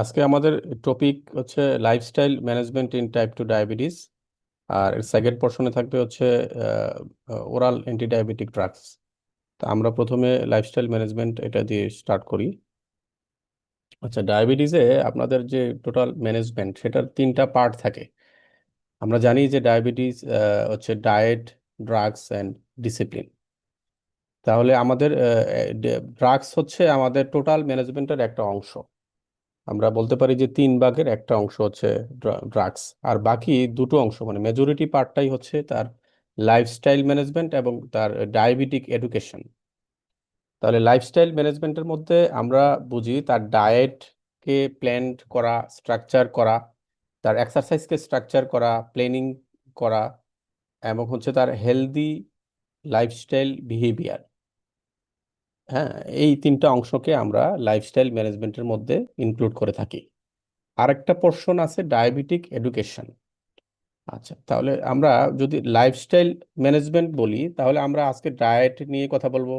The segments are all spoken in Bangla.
আজকে আমাদের টপিক হচ্ছে lifestyle management in type 2 diabetes. আর এর সেকেন্ড পোর্শনে থাকবে হচ্ছে ওরাল অ্যান্টি ডায়াবেটিক ড্রাগস। তো আমরা প্রথমে লাইফস্টাইল ম্যানেজমেন্ট এটা দিয়ে স্টার্ট করি। আচ্ছা, ডায়াবেটিসে আপনাদের যে টোটাল ম্যানেজমেন্ট সেটার তিনটা পার্ট থাকে। আমরা জানি যে ডায়াবেটিস হচ্ছে ডায়েট, ড্রাগস অ্যান্ড ডিসিপ্লিন। তাহলে আমাদের ড্রাগস হচ্ছে আমাদের টোটাল ম্যানেজমেন্টের একটা অংশ। আমরা বলতে পারি যে 3 ভাগের একটা অংশ হচ্ছে ড্রাগস, আর বাকি দুটো অংশ মানে মেজরিটি পার্টটাই হচ্ছে তার লাইফস্টাইল ম্যানেজমেন্ট এবং তার ডায়াবেটিক এডুকেশন। তাহলে লাইফস্টাইল ম্যানেজমেন্টের মধ্যে আমরা বুঝি তার ডায়েটকে প্ল্যান করা, স্ট্রাকচার করা, তার এক্সারসাইজকে স্ট্রাকচার করা, প্ল্যানিং করা, এবং হচ্ছে তার হেলদি লাইফস্টাইল বিহেভিয়ার। হ্যাঁ, এই তিনটা অংশকে আমরা লাইফস্টাইল ম্যানেজমেন্টের মধ্যে ইনক্লুড করে থাকি। আরেকটা পোর্শন আছে ডায়াবেটিক এডুকেশন। আচ্ছা, তাহলে আমরা যদি লাইফস্টাইল ম্যানেজমেন্ট বলি তাহলে আমরা আজকে ডায়েট নিয়ে কথা বলবো।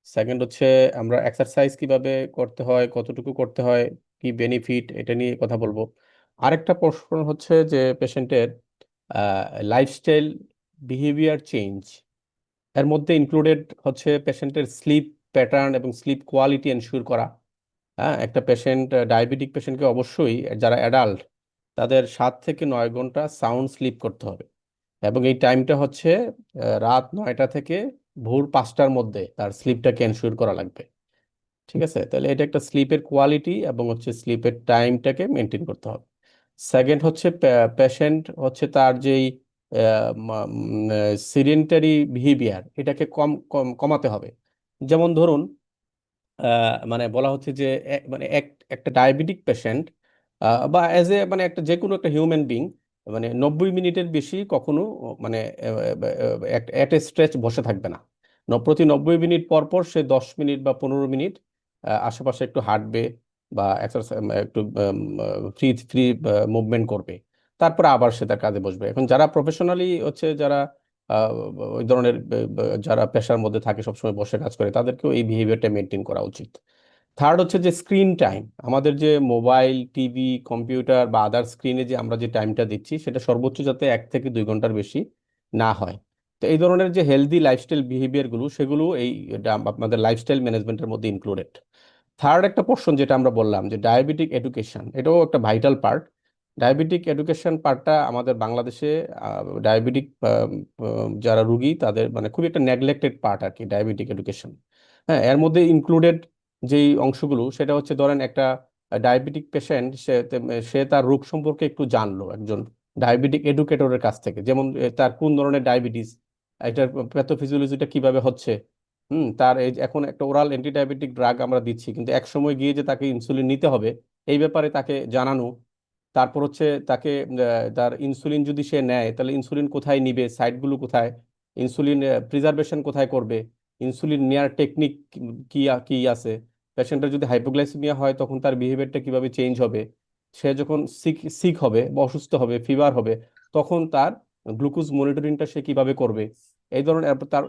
সেকেন্ড হচ্ছে আমরা এক্সারসাইজ কিভাবে করতে হয়, কতটুকু করতে হয়, কি বেনিফিট, এটা নিয়ে কথা বলবো। আরেকটা প্রশ্ন হচ্ছে যে পেশেন্টের লাইফস্টাইল বিহেভিয়ার চেঞ্জ। এর মধ্যে ইনক্লুডেড হচ্ছে পেশেন্টের স্লিপ প্যাটার্ন এবং স্লিপ কোয়ালিটি এনশিওর করা। হ্যাঁ, একটা পেশেন্ট, ডায়াবেটিক পেশেন্টকে অবশ্যই, যারা অ্যাডাল্ট তাদের 7 থেকে 9 ঘন্টা সাউন্ড স্লিপ করতে হবে, এবং এই টাইমটা হচ্ছে রাত 9টা থেকে ভোর 5টার মধ্যে তার স্লিপটাকে এনশিওর করা লাগবে। ঠিক আছে, তাহলে এটা একটা স্লিপের কোয়ালিটি এবং হচ্ছে স্লিপের টাইমটাকে মেনটেন করতে হবে। সেকেন্ড হচ্ছে পেশেন্ট হচ্ছে তার যেই সিডেন্টারি বিহেভিয়ার, এটাকে কমাতে হবে। যেমন ধরুন, মানে বলা হচ্ছে যে মানে একটা ডায়াবেটিক পেশেন্ট বা এজ এ মানে একটা যে কোনো একটা হিউম্যান বিং মানে 90 মিনিটের বেশি কখনো মানে এট এ স্ট্রেচ বসে থাকবে না। প্রতি 90 মিনিট পর পর সে 10 মিনিট বা 15 মিনিট আশেপাশে একটু হাঁটবে বা এক্সারসাইজ, একটু ফ্রি ফ্রি মুভমেন্ট করবে। তারপরে আবার সে তার কাজে বসবে। এখন যারা প্রফেশনালি হচ্ছে, যারা আহ, ওই ধরনের যারা পেশার মধ্যে থাকে, সবসময় বসে কাজ করে, তাদেরকেও এই বিহেভিয়ারটা মেনটেন করা উচিত। থার্ড হচ্ছে যে স্ক্রিন টাইম। আমাদের যে মোবাইল, টিভি, কম্পিউটার বা আদার স্ক্রিনে যে আমরা যে টাইমটা দিচ্ছি সেটা সর্বোচ্চ যাতে 1 থেকে 2 ঘন্টার বেশি না হয়। তো এই ধরনের যে হেলদি লাইফস্টাইল বিহেভিয়ার গুলো, সেগুলো এই আপনাদের লাইফস্টাইল ম্যানেজমেন্টের মধ্যে ইনক্লুডেড। থার্ড একটা পোর্শন যেটা আমরা বললাম যে ডায়াবেটিক এডুকেশন, এটাও একটা ভাইটাল পার্ট। ডায়াবেটিক এডুকেশন পার্টটা আমাদের বাংলাদেশে ডায়াবেটিক যারা রুগী তাদের মানে খুবই একটা নেগলেক্টেড পার্ট আর কি, ডায়াবেটিক এডুকেশন। হ্যাঁ, এর মধ্যে ইনক্লুডেড যেই অংশগুলো সেটা হচ্ছে, ধরেন একটা ডায়াবেটিক পেশেন্ট, সে তার রোগ সম্পর্কে একটু জানলো একজন ডায়াবেটিক এডুকেটরের কাছ থেকে। যেমন তার কোন ধরনের ডায়াবেটিস, এটার প্যাথোফিজিওলজিটা কিভাবে হচ্ছে। তার এই যে এখন একটা ওরাল অ্যান্টিডায়াবেটিক ড্রাগ আমরা দিচ্ছি, কিন্তু এক সময় গিয়ে যে তাকে ইনসুলিন নিতে হবে এই ব্যাপারে তাকে জানানো। তারপর হচ্ছে তাকে তার ইনসুলিন যদি সে নেয় তাহলে ইনসুলিন কোথায় নিবে, সাইটগুলো কোথায়, ইনসুলিন প্রিজার্ভেশন কোথায় করবে, ইনসুলিন নেয়ার টেকনিক কি কি আছে। পেশেন্টের যদি হাইপোগ্লাইসেমিয়া হয় তখন তার বিহেভিয়ারটা কিভাবে চেঞ্জ হবে। সে যখন সিক সিক হবে বা অসুস্থ হবে, ফিভার হবে, তখন তার গ্লুকোজ মনিটরিংটা সে কিভাবে করবে। এই ধরনের তার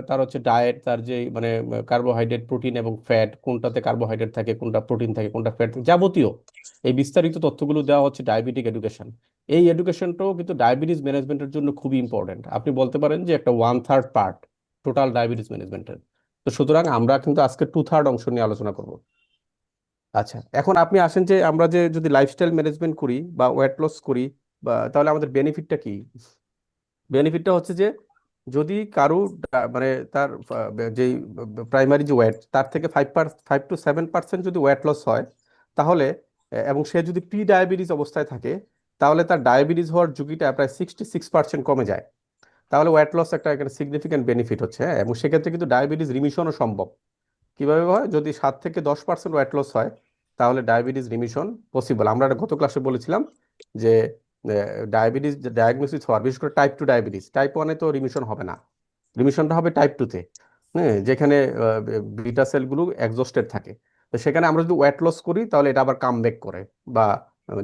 তার হচ্ছে ডায়েট, তার যে মানে কার্বোহাইড্রেট, প্রোটিন এবং ফ্যাট, কোনটাতে কার্বোহাইড্রেট থাকে, কোনটা প্রোটিন থাকে, কোনটা ফ্যাট থাকে, যাবতীয় এই বিস্তারিত তথ্যগুলো দেওয়া হচ্ছে ডায়াবেটিক এডুকেশন। এই এডুকেশনটাও কিন্তু ডায়াবেটিস ম্যানেজমেন্টের জন্য খুবই ইম্পর্টেন্ট। আপনি বলতে পারেন যে একটা 1/3 পার্ট টোটাল ডায়াবেটিস ম্যানেজমেন্টের। তো সুতরাং আমরা কিন্তু আজকে 2/3 অংশ নিয়ে আলোচনা করব। আচ্ছা, এখন আপনি আসেন যে আমরা যে যদি লাইফস্টাইল ম্যানেজমেন্ট করি বা ওয়েট লস করি, বা তাহলে আমাদের বেনিফিটটা কি? বেনিফিটটা হচ্ছে যে যদি কারো মানে তার যেই প্রাইমারি যে ওয়েট তার থেকে 5 to 7% যদি ওয়েট লস হয়, তাহলে এবং সে যদি প্রি ডায়াবেটিস অবস্থায় থাকে, তাহলে তার ডায়াবেটিস হওয়ার ঝুঁকিটা প্রায় 66% কমে যায়। তাহলে ওয়েট লস একটা এখানে সিগনিফিকেন্ট বেনিফিট হচ্ছে, হ্যাঁ। এবং সেক্ষেত্রে কিন্তু ডায়াবেটিস রিমিশনও সম্ভব। কিভাবে হয়? যদি 7 থেকে 10% ওয়েট লস হয় তাহলে ডায়াবেটিস রিমিশন পসিবল। আমরা একটা গত ক্লাসে বলেছিলাম যে ডায়াবেটিস ডায়াগনোসিস হওয়ার, বিশেষ করে টাইপ 2 ডায়াবেটিস, টাইপ 1-এ তো রিমিশন হবে না, রিমিশনটা হবে টাইপ 2-তে। হ্যাঁ, যেখানে বিটা সেলগুলো এক্সস্টেড থাকে। তো সেখানে আমরা যদি ওয়েট লস করি তাহলে এটা আবার কাম ব্যাক করে, বা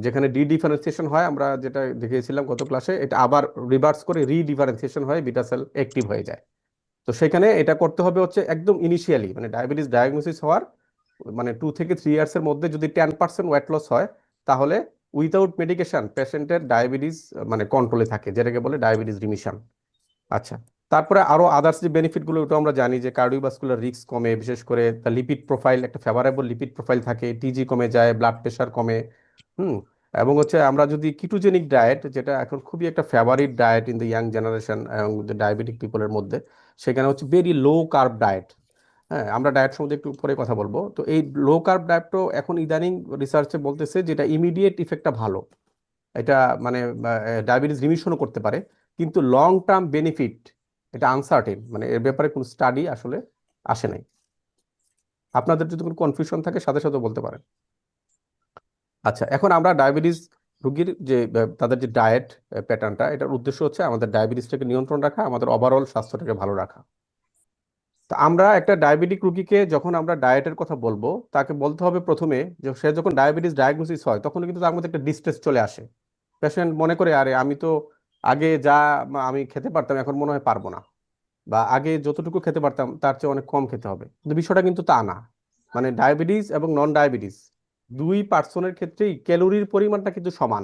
যেখানে ডি ডিফারেন্সিয়েশন হয়, আমরা যেটা দেখিয়েছিলাম গত ক্লাসে, এটা আবার রিভার্স করে রি ডিফারেন্সিয়েশন হয়, বিটা সেল অ্যাক্টিভ হয়ে যায়। তো সেখানে এটা করতে হবে হচ্ছে একদম ইনিশিয়ালি, মানে ডায়াবেটিস ডায়াগনোসিস হওয়ার মানে 2 থেকে 3 ইয়ার্স এর মধ্যে যদি 10% ওয়েট লস হয়, তাহলে উইথাউট মেডিকেশন পেশেন্টের ডায়াবেটিস মানে কন্ট্রোলে থাকে, যেটাকে বলে ডায়াবেটিস রিমিশন। আচ্ছা, তারপরে আরো আদার্স যে বেনিফিট গুলো, ওটা আমরা জানি যে কার্ডিওভাস্কুলার রিস্ক কমে, বিশেষ করে তার লিপিড প্রোফাইল, একটা ফেভারেবল লিপিড প্রোফাইল থাকে, টিজি কমে যায়, ব্লাড প্রেশার কমে। হুম। এবং হচ্ছে আমরা যদি কিটোজেনিক ডায়েট, যেটা এখন খুবই একটা favourite died in the young generation এবং ডায়াবেটিক পিপলের মধ্যে, সেখানে হচ্ছে ভেরি লো কার্ব ডায়েট। হ্যাঁ, আমরা ডায়েট সম্বন্ধে একটু পরে কথা বলবো। তো এই লো কার্ব ডায়েটও এখন ইদানিং রিসার্চে বলতেছে যেটা ইমিডিয়েট ইফেক্টটা ভালো, এটা মানে ডায়াবেটিস রিমিশনও করতে পারে, কিন্তু লং টার্ম বেনিফিট এটা আনসার্টেন, মানে এর ব্যাপারে কোনো স্টাডি আসলে আসে নাই। আপনাদের যদি কোনো কনফিউশন থাকে সাথে সাথে বলতে পারেন। আচ্ছা, এখন আমরা ডায়াবেটিস রোগীর যে তাদের যে ডায়েট প্যাটার্নটা, এটার উদ্দেশ্য হচ্ছে আমাদের ডায়াবেটিসটাকে নিয়ন্ত্রণ রাখা, আমাদের ওভারঅল স্বাস্থ্যটাকে ভালো রাখা। তো আমরা একটা ডায়াবেটিক রোগীকে যখন আমরা ডায়েটের কথা বলবো, তাকে বলতে হবে প্রথমে যে সে যখন ডায়াবেটিস ডায়াগনোসিস হয় তখন কিন্তু তার মধ্যে একটা ডিস্ট্রেস চলে আসে। পেশেন্ট মনে করে আরে আমি তো আগে যা আমি খেতে পারতাম এখন মনে হয় পারবো না, বা আগে যতটুকু খেতে পারতাম তার চেয়ে অনেক কম খেতে হবে। কিন্তু বিষয়টা কিন্তু তা না। মানে ডায়াবেটিস এবং নন ডায়াবেটিস দুই পার্সনের ক্ষেত্রেই ক্যালোরির পরিমাণটা কিন্তু সমান।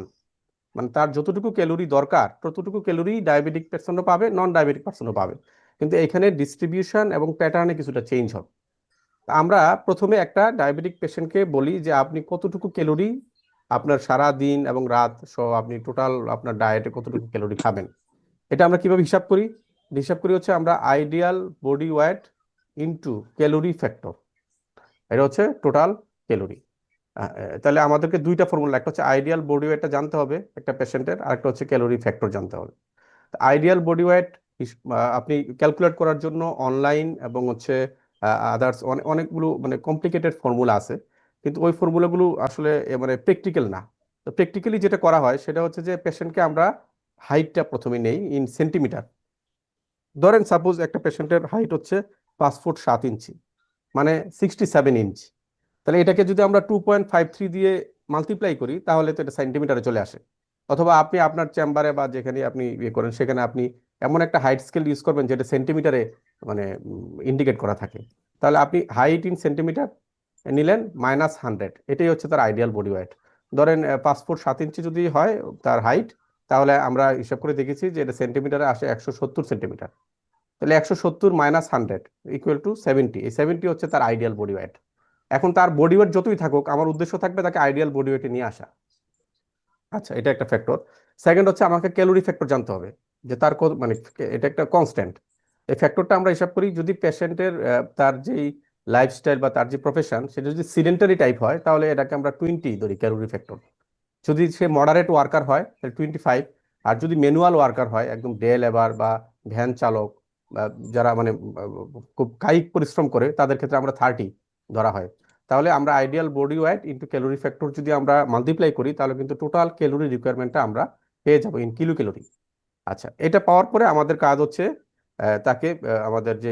মানে তার যতটুকু ক্যালোরি দরকার ততটুকু ক্যালোরি ডায়াবেটিক পার্সনও পাবে, নন ডায়াবেটিক পার্সনও পাবে, কিন্তু এখানে ডিস্ট্রিবিউশন এবং প্যাটার্নে কিছুটা চেঞ্জ হবে। তা আমরা প্রথমে একটা ডায়াবেটিক পেশেন্টকে বলি যে আপনি কতটুকু ক্যালোরি আপনার সারা দিন এবং রাত সহ আপনি টোটাল আপনার ডায়েটে কতটুকু ক্যালোরি খাবেন। এটা আমরা কিভাবে হিসাব করি? হিসাব করি হচ্ছে আমরা ideal body weight into calorie factor, এটা হচ্ছে টোটাল ক্যালোরি। তাহলে আমাদেরকে দুইটা ফর্মুলা, একটা হচ্ছে আইডিয়াল বডি ওয়েটটা জানতে হবে একটা পেশেন্টের, আর একটা হচ্ছে ক্যালোরি ফ্যাক্টর জানতে হবে। আইডিয়াল বডি ওয়েট আপনি ক্যালকুলেট করার জন্য অনলাইন এবং হচ্ছে আদার্স অনেকগুলো মানে কমপ্লিকেটেড ফর্মুলা আছে, কিন্তু ওই ফর্মুলাগুলো আসলে মানে প্র্যাকটিক্যাল না। তো প্র্যাকটিক্যালি যেটা করা হয় সেটা হচ্ছে যে পেশেন্টকে আমরা হাইটটা প্রথমে নেই ইন সেন্টিমিটার। ধরেন সাপোজ একটা পেশেন্টের হাইট হচ্ছে 5 ফুট 7 ইঞ্চি, মানে 67 ইঞ্চ। তাহলে এটাকে যদি আমরা 2.53 দিয়ে মাল্টিপ্লাই করি তাহলে তো এটা সেন্টিমিটারে চলে আসে। অথবা আপনি আপনার চেম্বারে বা যেখানে আপনি ইয়ে করেন সেখানে আপনি এমন একটা হাইট স্কেল ইউজ করবেন যেটা সেন্টিমিটারে মানে ইন্ডিকেট করা থাকে। তাহলে আপনি হাইট ইন সেন্টিমিটার নিলেন -100, এটাই হচ্ছে তার আইডিয়াল বডি ওয়েট। ধরেন 5 ফুট 7 ইঞ্চি যদি হয় তার হাইট, তাহলে আমরা হিসাব করে দেখেছি যে এটা সেন্টিমিটারে আসে 170 সেন্টিমিটার। তাহলে 170 - 100 ইকুয়াল টু 70, এই 70 হচ্ছে তার আইডিয়াল বডি ওয়েট। এখন তার বডি ওয়েট যতই থাকুক আমার উদ্দেশ্য থাকবে তাকে আইডিয়াল বডি ওয়েটে নিয়ে আসা। আচ্ছা, এটা একটা ফ্যাক্টর। সেকেন্ড হচ্ছে আমাকে ক্যালোরি ফ্যাক্টর জানতে হবে, যে তার মানে এটা একটা কনস্ট্যান্ট। এই ফ্যাক্টরটা আমরা হিসাব করি যদি পেশেন্টের তার যেই লাইফস্টাইল বা তার যে প্রফেশন সেটা যদি সিডেন্টারি টাইপ হয় তাহলে এটাকে আমরা 20 ধরি ক্যালোরি ফ্যাক্টর। যদি সে মডারেট ওয়ার্কার হয় তাহলে 25। আর যদি ম্যানুয়াল ওয়ার্কার হয় একদম ডে লেবার বা ভ্যান চালক বা যারা মানে খুব কায়িক পরিশ্রম করে তাদের ক্ষেত্রে আমরা 30 ধরা হয়। তাহলে আমরা ideal body weight into calorie factor যদি আমরা মাল্টিপ্লাই করি তাহলে কিন্তু টোটাল ক্যালোরি রিকোয়ারমেন্টটা আমরা পেয়ে যাবো ইন কিলো ক্যালোরি। আচ্ছা, এটা পাওয়ার পরে আমাদের কাজ হচ্ছে তাকে আমাদের যে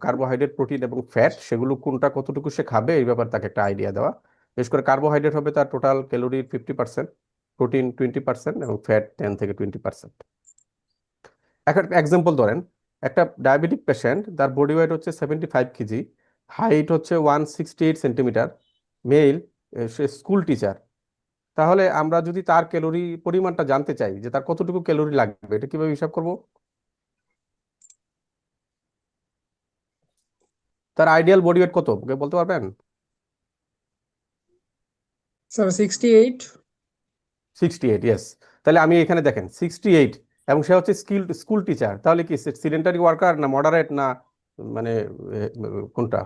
কার্বোহাইড্রেট প্রোটিন এবং ফ্যাট সেগুলো কোনটা কতটুকু সে খাবে এই ব্যাপারে তাকে একটা আইডিয়া দেওয়া। বিশেষ করে কার্বোহাইড্রেট হবে তার টোটাল ক্যালোরির 50%, প্রোটিন 20% এবং ফ্যাট 10 থেকে 20%। একটা এক্সাম্পল ধরেন, একটা ডায়াবেটিক পেশেন্ট, তার বডি ওয়েট হচ্ছে 75 কেজি, হাইট হচ্ছে 168 সেন্টিমিটার, মেল, সে স্কুল টিচার। তাহলে আমরা যদি তার ক্যালোরি পরিমাণটা জানতে চাই যে তার কতটুকু ক্যালোরি লাগবে, এটা কিভাবে হিসাব করব? তার আইডিয়াল বডি ওয়েট কত বলতে পারবেন? স্যার 68। 68, ইয়েস। তাহলে আমি এখানে দেখেন 68, এবং সে হচ্ছে স্কুল টিচার, তাহলে কি সিডেন্টারি ওয়ার্কার না মডারেট না মানে কোনটা?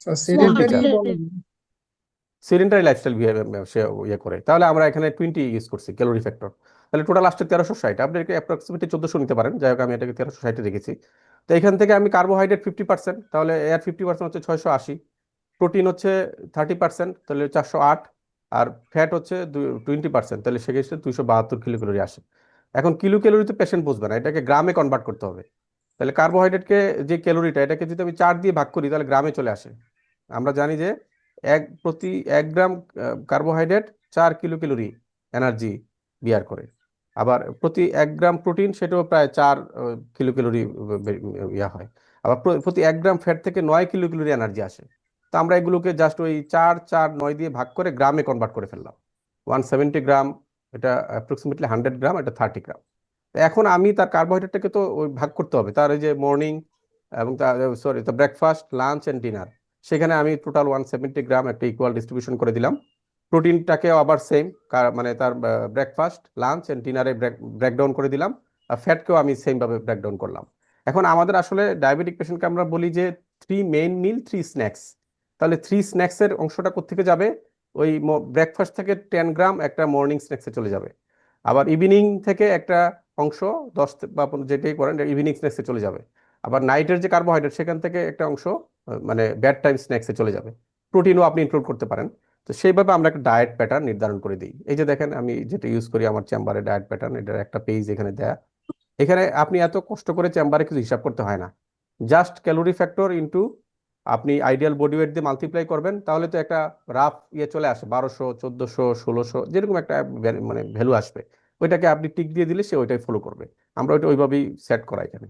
স্যার স্কুল সেডেন্টারি টিচার, বলেন। সেডেন্টারি লাইফস্টাইল সে ইয়ে করে, তাহলে আমরা এখানে 20 ইউজ করছি ক্যালোরি ফ্যাক্টর। তাহলে টোটাল আসছে 1360, আপনি এটাকে অ্যাপ্রক্সিমেটলি 1400 নিতে পারেন, যাই হোক আমি এটাকে 1360 রেখেছি। তো এখান থেকে আমি কার্বোহাইড্রেট 50%, তাহলে এর 50% হচ্ছে 680, প্রোটিন হচ্ছে 30%, তাহলে 408, আর ফ্যাট হচ্ছে 20%, তাহলে সেক্ষেত্রে 272 কিলো ক্যালোরি আসে। এখন কিলো ক্যালোরি তো পেশেন্ট বুঝবে না, এটাকে গ্রামে কনভার্ট করতে হবে। তাহলে কার্বোহাইড্রেটকে যে ক্যালোরিটা এটাকে যদি আমি 4 দিয়ে ভাগ করি তাহলে গ্রামে চলে আসে। আমরা জানি যে প্রতি 1 gram carbohydrate 4 kilo calorie energy bear করে। আবার প্রতি 1 গ্রাম প্রোটিন সেটাও প্রায় 4 কিলো ক্যালোরি ইয়া হয়। আবার প্রতি 1 গ্রাম ফ্যাট থেকে 9 কিলো ক্যালোরি এনার্জি আসে। তো আমরা এগুলোকে জাস্ট ওই 4 4 9 দিয়ে ভাগ করে গ্রামে কনভার্ট করে ফেললাম। 170 গ্রাম, এটা অ্যাপ্রক্সিমেটলি 100 গ্রাম, এটা 30 গ্রাম। তো এখন আমি তার কার্বোহাইড্রেটটাকে তো ওই ভাগ করতে হবে, তার এই যে মর্নিং এবং তার সরি তো ব্রেকফাস্ট, লাঞ্চ অ্যান্ড ডিনার, সেখানে আমি টোটাল 170 গ্রাম একটা ইকুয়াল ডিস্ট্রিবিউশন করে দিলাম। প্রোটিনটাকে আবার সেম, মানে তার ব্রেকফাস্ট, লাঞ্চ অ্যান্ড ডিনারে ব্রেকডাউন করে দিলাম। আর ফ্যাটকেও আমি সেম ভাবে ব্রেকডাউন করলাম। এখন আমাদের আসলে ডায়াবেটিক পেশেন্টকে আমরা বলি যে 3 মেইন মিল 3 স্ন্যাক্স। তাহলে 3 স্ন্যাক্সের অংশটা কোত্থেকে যাবে? ওই ব্রেকফাস্ট থেকে 10 গ্রাম একটা মর্নিং স্ন্যাক্সে চলে যাবে। আবার ইভিনিং থেকে একটা অংশ 10 বা 15 যেটাই করেন ইভিনিং স্ন্যাক্সে চলে যাবে। আবার নাইটের যে কার্বোহাইড্রেট সেখান থেকে একটা অংশ মানে বেড টাইম স্ন্যাক্সে চলে যাবে। প্রোটিনও আপনি ইনক্লুড করতে পারেন। তো সেইভাবে আমরা একটা ডায়েট প্যাটার্ন নির্ধারণ করে দিই। এই যে দেখেন আমি যেটা ইউজ করি আমার চেম্বারে ডায়েট প্যাটার্ন, এটার একটা পেজ এখানে দেয়া। এখানে আপনি এত কষ্ট করে চেম্বারে কিছু হিসাব করতে হয় না। জাস্ট ক্যালোরি ফ্যাক্টর ইনটু আপনি আইডিয়াল বডি ওয়েট দিয়ে মাল্টিপ্লাই করবেন, তাহলে তো একটা রাফ ইয়ে চলে আসে, 1200, 1400, 1600, যেরকম একটা মানে ভ্যালু আসবে। ওইটাকে আপনি টিক দিয়ে দিলে সে ওইটাই ফলো করবে। আমরা ওইটা ওইভাবেই সেট করা এখানে।